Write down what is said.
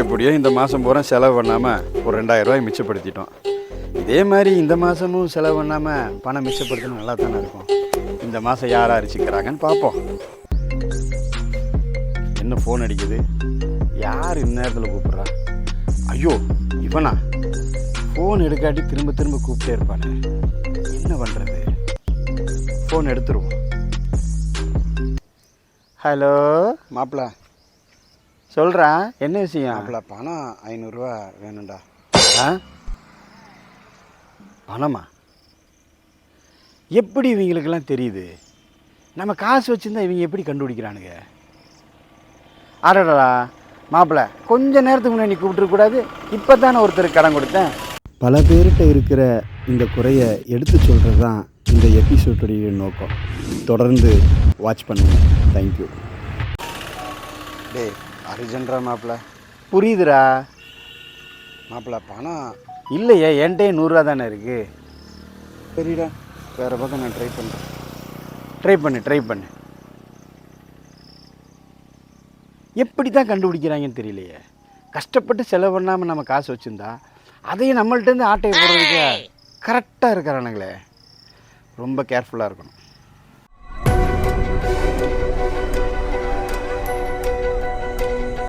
எப்படியோ இந்த மாதம் பூரா செலவு பண்ணாமல் ஒரு 2000 ரூபாய் மிச்சப்படுத்திட்டோம். இதே மாதிரி இந்த மாதமும் செலவு பண்ணாமல் பணம் மிச்சப்படுத்தணும் நல்லா தானே இருக்கும். இந்த மாதம் யார் அரிச்சிக்கிறாங்கன்னு பார்ப்போம். என்ன ஃபோன் அடிக்குது? யார் இந்நேரத்தில் கூப்பிட்றா? ஐயோ இவனா? ஃபோன் எடுக்காட்டி திரும்ப திரும்ப கூப்பிட்டே இருப்பானே, என்ன பண்ணுறது? ஃபோன் எடுத்துருவோம். ஹலோ மாப்பிள்ள, சொல்கிறா என்ன விஷயம்? மாப்பிள்ள பணம் 500 ரூபா வேணும்டா. பணமா? எப்படி இவங்களுக்கெல்லாம் தெரியுது? நம்ம காசு வச்சுருந்தா இவங்க எப்படி கண்டுபிடிக்கிறானுங்க? அடடா மாப்பிள்ள, கொஞ்ச நேரத்துக்கு முன்னாடி நீ கூப்பிட்டுருக்கூடாது. இப்போ தானே ஒருத்தருக்கு கடன் கொடுத்தேன். பல பேர்கிட்ட இருக்கிற இந்த குறையை எடுத்து சொல்கிறது தான் இந்த எபிசோடுடைய நோக்கம். தொடர்ந்து வாட்ச் பண்ணுங்க. தேங்க்யூ. டே அர்ஜென்ட்ரா மாப்பிள்ள. புரியுதுடா மாப்பிள்ள, பணம் இல்லையே, என்கிட்டே 100 ரூபா தானே இருக்குது. சரிடா, வேறு பக்கம் நான் ட்ரை பண்ணுறேன். ட்ரை பண்ணு. எப்படி தான் கண்டுபிடிக்கிறாங்கன்னு தெரியலையே. கஷ்டப்பட்டு செலவு பண்ணாமல் நம்ம காசு வச்சுருந்தா அதையும் நம்மள்ட்டேருந்து ஆட்டையை போடுறதுக்கு கரெக்டாக இருக்கிறானுங்களே. ரொம்ப கேர்ஃபுல்லாக இருக்கணும்.